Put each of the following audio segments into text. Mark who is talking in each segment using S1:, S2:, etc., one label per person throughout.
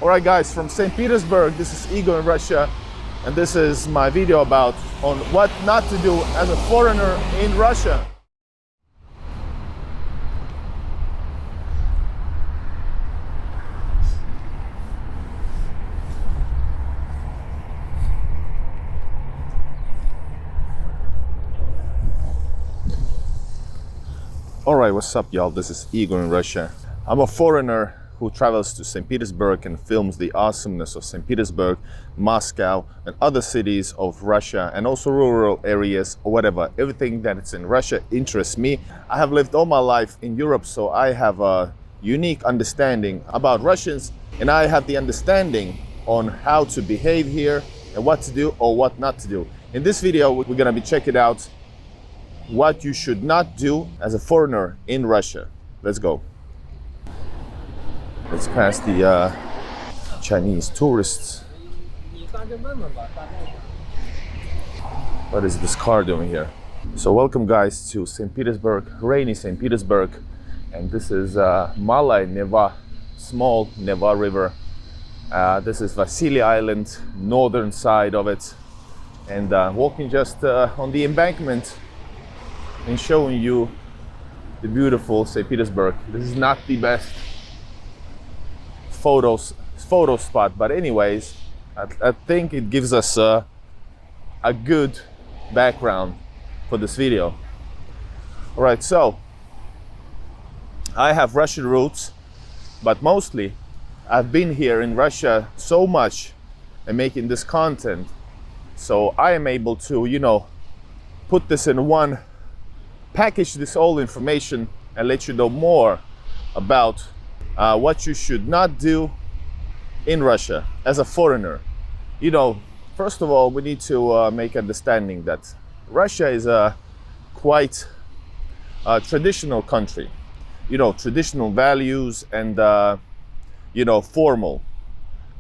S1: Alright guys, from St. Petersburg, this is Igor in Russia, and this is my video about on what not to do as a foreigner in Russia. Alright, what's up y'all? This is Igor in Russia. I'm a foreigner who travels to St. Petersburg and films the awesomeness of St. Petersburg, Moscow, and other cities of Russia, and also rural areas or whatever. Everything that's in Russia interests me. I have lived all my life in Europe, so I have a unique understanding about Russians, and I have the understanding on how to behave here and what to do or what not to do. In this video, we're gonna be checking out what you should not do as a foreigner in Russia. Let's go. Let's pass the Chinese tourists. What is this car doing here? So welcome guys to St. Petersburg, rainy St. Petersburg. And this is Malaya Neva, small Neva River. This is Vasily Island, northern side of it. And walking just on the embankment and showing you the beautiful St. Petersburg. This is not the best photo spot, but anyways, I think it gives us a good background for this video. All right, so I have Russian roots, but mostly I've been here in Russia so much and making this content, so I am able to, you know, put this in one, package this all information and let you know more about what you should not do in Russia as a foreigner. You know, first of all, we need to make understanding that Russia is a quite traditional country. You know, traditional values and you know, formal.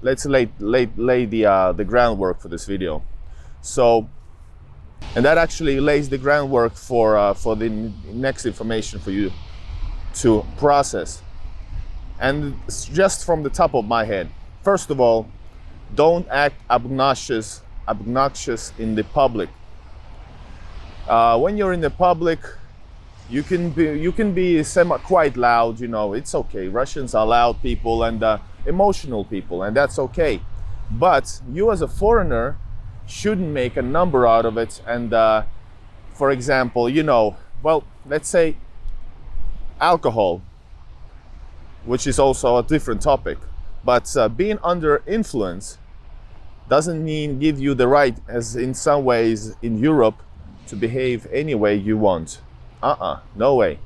S1: Let's lay the groundwork for this video. So, and that actually lays the groundwork for the next information for you to process. And just from the top of my head, first of all, don't act obnoxious in the public. When you're in the public, you can be quite loud. You know, it's okay. Russians are loud people and emotional people, and that's okay. But you as a foreigner shouldn't make a number out of it. And for example, you know, well, let's say alcohol, which is also a different topic, but being under influence doesn't mean give you the right, as in some ways in Europe, to behave any way you want. No way.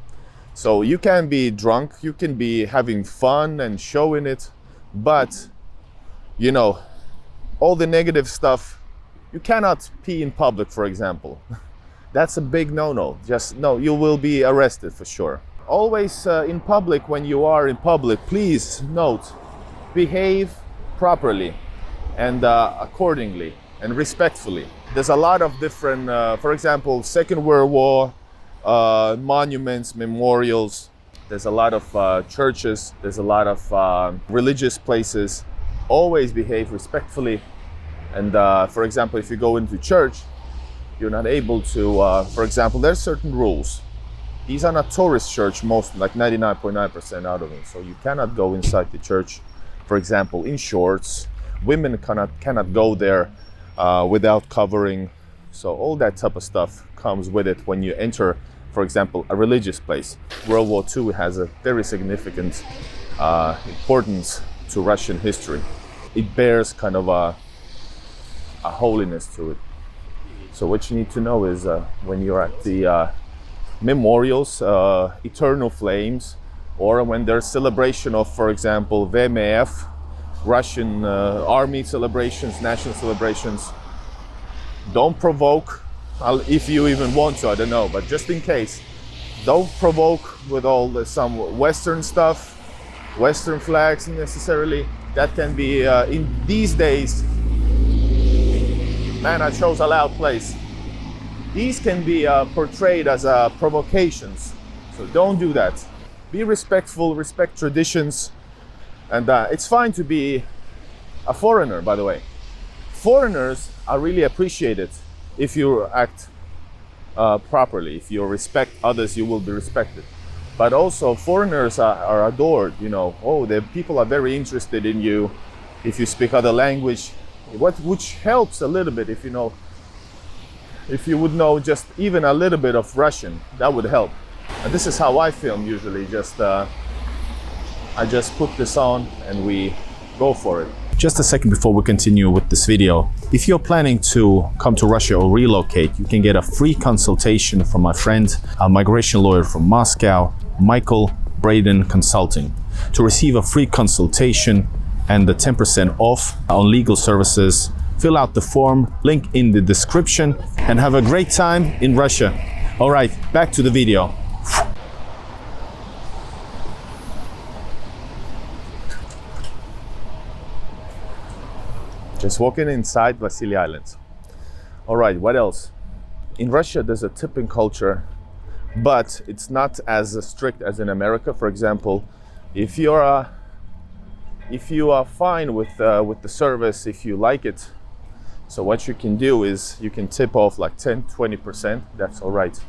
S1: So you can be drunk, you can be having fun and showing it, but you know, all the negative stuff, you cannot pee in public, for example. That's a big no-no. Just no, you will be arrested for sure. Always in public, when you are in public, please note, behave properly and accordingly and respectfully. There's a lot of different, for example, Second World War monuments, memorials. There's a lot of churches. There's a lot of religious places. Always behave respectfully. And for example, if you go into church, you're not able to, for example, there's certain rules. These are not tourist church, most, like 99.9% out of them. So you cannot go inside the church, for example, in shorts. Women cannot go there without covering. So all that type of stuff comes with it when you enter, for example, a religious place. World War II has a very significant importance to Russian history. It bears kind of a holiness to it. So what you need to know is when you're at the memorials, eternal flames, or when there's celebration of, for example, VMF, Russian army celebrations, national celebrations, don't provoke, if you even want to, I don't know, but just in case, don't provoke with all some Western stuff, Western flags necessarily. That can be, in these days, man, I chose a loud place. These can be portrayed as provocations, so don't do that. Be respectful, respect traditions, and it's fine to be a foreigner, by the way. Foreigners are really appreciated if you act properly. If you respect others, you will be respected. But also foreigners are adored, you know. Oh, the people are very interested in you if you speak other language, which helps a little bit if you know, if you would know just even a little bit of Russian, that would help. And this is how I film usually, I just put this on and we go for it. Just a second before we continue with this video. If you're planning to come to Russia or relocate, you can get a free consultation from my friend, a migration lawyer from Moscow, Michael, Braiden Consulting. To receive a free consultation and the 10% off on legal services, fill out the form, link in the description, and have a great time in Russia. All right, back to the video. Just walking inside Vasily Island. All right, what else? In Russia, there's a tipping culture, but it's not as strict as in America. For example, if you are fine with the service, if you like it, so what you can do is you can tip off like 10-20%. That's all right.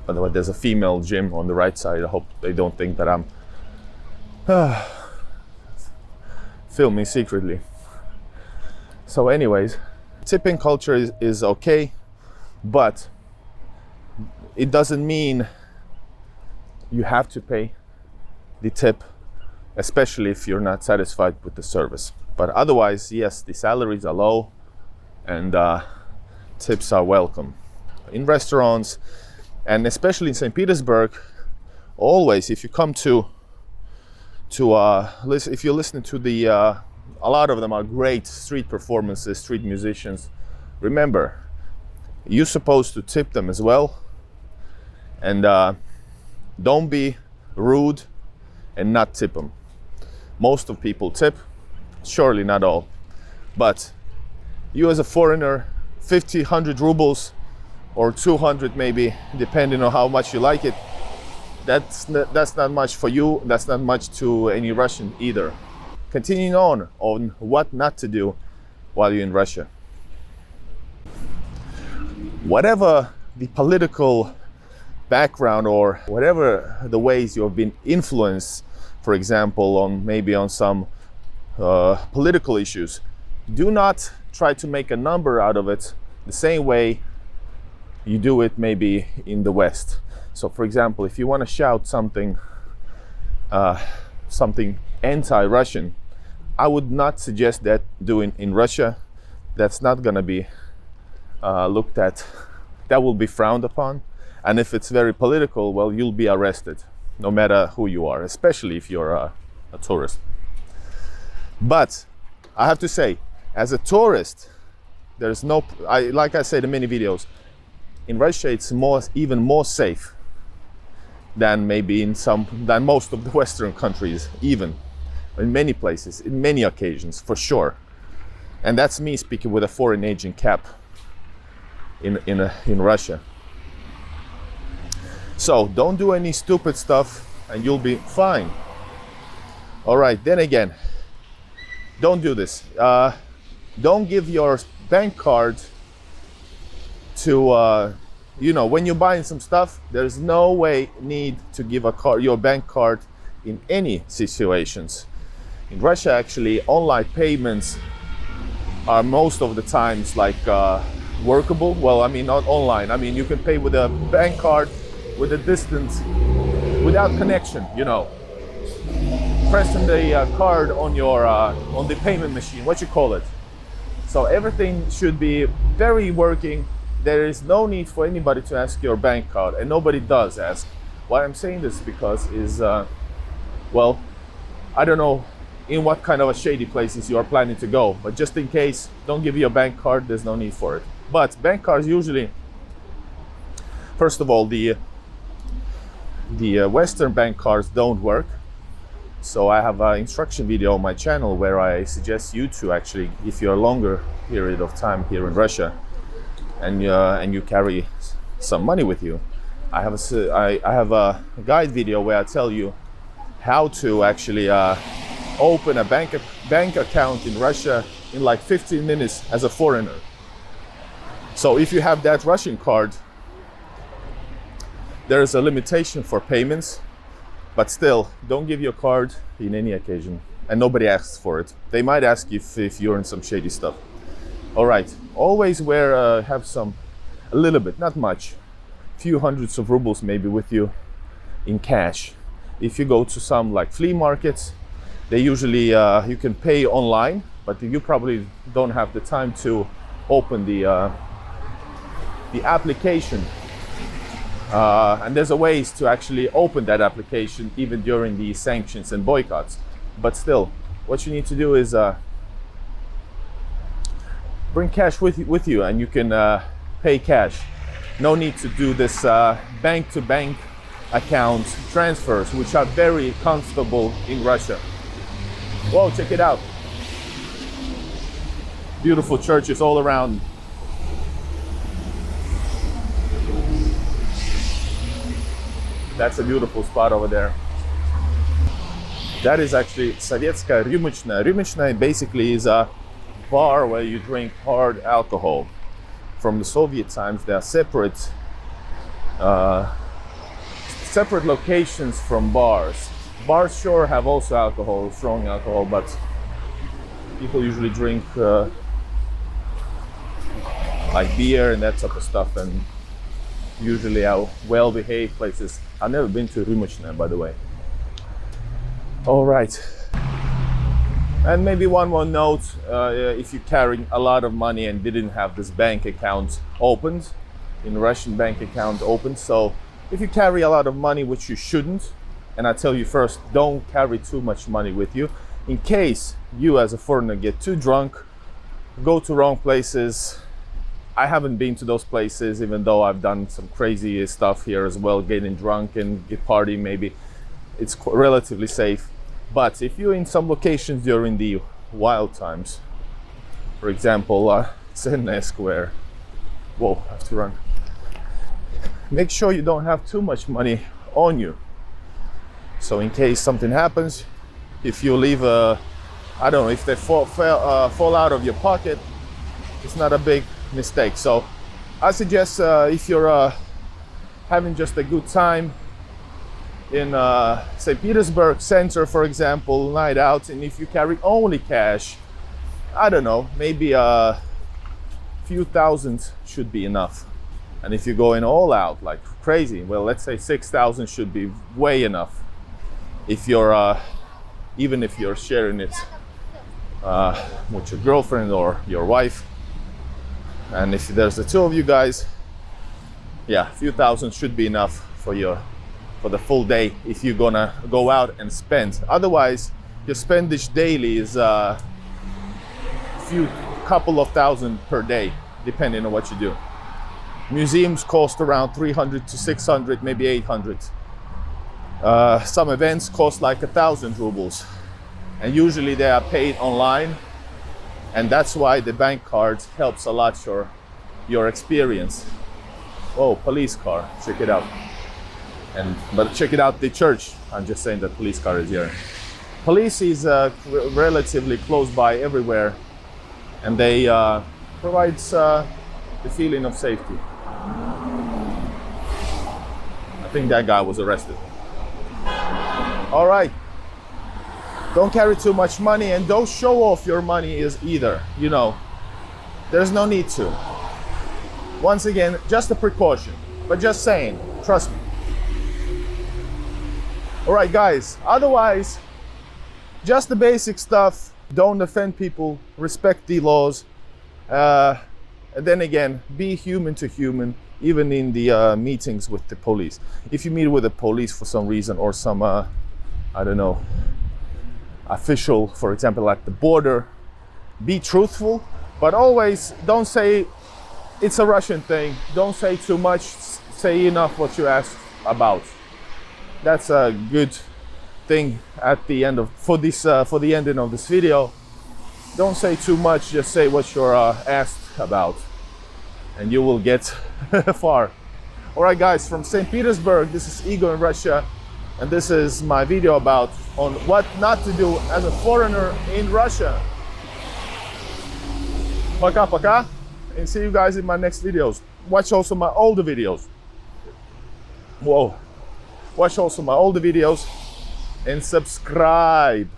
S1: By the way, there's a female gym on the right side. I hope they don't think that I'm filming secretly. So anyways, tipping culture is okay, but it doesn't mean you have to pay the tip, especially if you're not satisfied with the service. But otherwise, yes, the salaries are low and tips are welcome. In restaurants, and especially in St. Petersburg, always, if you come if you're listening to the a lot of them are great street performances, street musicians. Remember, you're supposed to tip them as well, and don't be rude and not tip them. Most of people tip, surely not all, but you as a foreigner, 50, 100 rubles or 200 maybe, depending on how much you like it, that's not much for you, that's not much to any Russian either. Continuing on what not to do while you're in Russia. Whatever the political background or whatever the ways you have been influenced, for example, on some political issues, do not try to make a number out of it the same way you do it maybe in the West. So for example, if you want to shout something anti-Russian, I would not suggest that doing in Russia. That's not going to be looked at. That will be frowned upon. And if it's very political, well, you'll be arrested, no matter who you are, especially if you're a tourist. But I have to say, as a tourist, there's no, like I said in many videos, in Russia it's even more safe than maybe than most of the Western countries, even in many places, in many occasions, for sure. And that's me speaking with a foreign agent cap in Russia. So don't do any stupid stuff and you'll be fine. All right, then again, don't do this. Don't give your bank card to, when you're buying some stuff, there's no need to give your bank card in any situations. In Russia, actually, online payments are most of the times like workable. Well, I mean, not online. I mean, you can pay with a bank card with a distance, without connection, pressing the card on your on the payment machine, what you call it. So everything should be very working. There is no need for anybody to ask your bank card, and nobody does ask. Why I'm saying this because well, I don't know in what kind of a shady places you are planning to go, but just in case, don't give you a bank card. There's no need for it. But bank cards usually, first of all, the Western bank cards don't work. So I have an instruction video on my channel where I suggest you to actually, if you're a longer period of time here in Russia and you carry some money with you, I have a guide video where I tell you how to actually open a bank account in Russia in like 15 minutes as a foreigner. So if you have that Russian card, there is a limitation for payments, but still, don't give your card in any occasion, and nobody asks for it. They might ask you if you're in some shady stuff. All right, always have a little bit, not much, few hundreds of rubles maybe with you in cash. If you go to some like flea markets, they usually you can pay online, but you probably don't have the time to open the application. And there's a ways to actually open that application even during the sanctions and boycotts. But still, what you need to do is bring cash with you, and you can pay cash. No need to do this bank-to-bank account transfers, which are very comfortable in Russia. Whoa, check it out. Beautiful churches all around. That's a beautiful spot over there. That is actually Sovetskaya Rюмочная. Rюмочная basically is a bar where you drink hard alcohol. From the Soviet times, there are separate locations from bars. Bars sure have also alcohol, strong alcohol, but people usually drink like beer and that type of stuff, and usually are well-behaved places. I've never been to Rюмочная, by the way. All right. And maybe one more note, if you're carrying a lot of money and didn't have this bank account opened, in Russian bank account opened. So if you carry a lot of money, which you shouldn't, and I tell you first, don't carry too much money with you, in case you as a foreigner get too drunk, go to wrong places. I haven't been to those places, even though I've done some crazy stuff here as well, getting drunk and get partying maybe. It's relatively safe. But if you're in some locations during the wild times, for example, Senna Square, whoa, I have to run. Make sure you don't have too much money on you. So in case something happens, if you leave I don't know, if they fall out of your pocket, it's not a big mistake. So I suggest if you're having just a good time in St. Petersburg center, for example, night out, and if you carry only cash, I don't know, maybe a few thousand should be enough. And if you're going all out like crazy, well, let's say 6,000 should be way enough. If you're even if you're sharing it with your girlfriend or your wife, and if there's the two of you guys, yeah, a few thousand should be enough for the full day if you're gonna go out and spend. Otherwise, your spendage daily is couple of thousand per day, depending on what you do. Museums cost around 300 to 600, maybe 800. Some events cost like 1,000 rubles, and usually they are paid online, and that's why the bank card helps a lot your experience. Oh, police car, check it out. But check it out, the church. I'm just saying that police car is here. Police is relatively close by everywhere, and they provides the feeling of safety. I think that guy was arrested. All right. Don't carry too much money, and don't show off your money either. You know, there's no need to. Once again, just a precaution, but just saying, trust me. All right, guys, otherwise, just the basic stuff. Don't offend people, respect the laws. And then again, be human to human, even in the meetings with the police. If you meet with the police for some reason, or some, I don't know, official, for example, at the border, be truthful, but always don't say it's a Russian thing. Don't say too much, say enough what you asked about. That's a good thing at the end for the ending of this video. Don't say too much, just say what you're asked about, and you will get far. All right, guys, from St. Petersburg, this is Igor in Russia, and this is my video about on what not to do as a foreigner in Russia. Пока-пока, and see you guys in my next videos. Watch also my older videos. Whoa. Watch also my older videos and subscribe.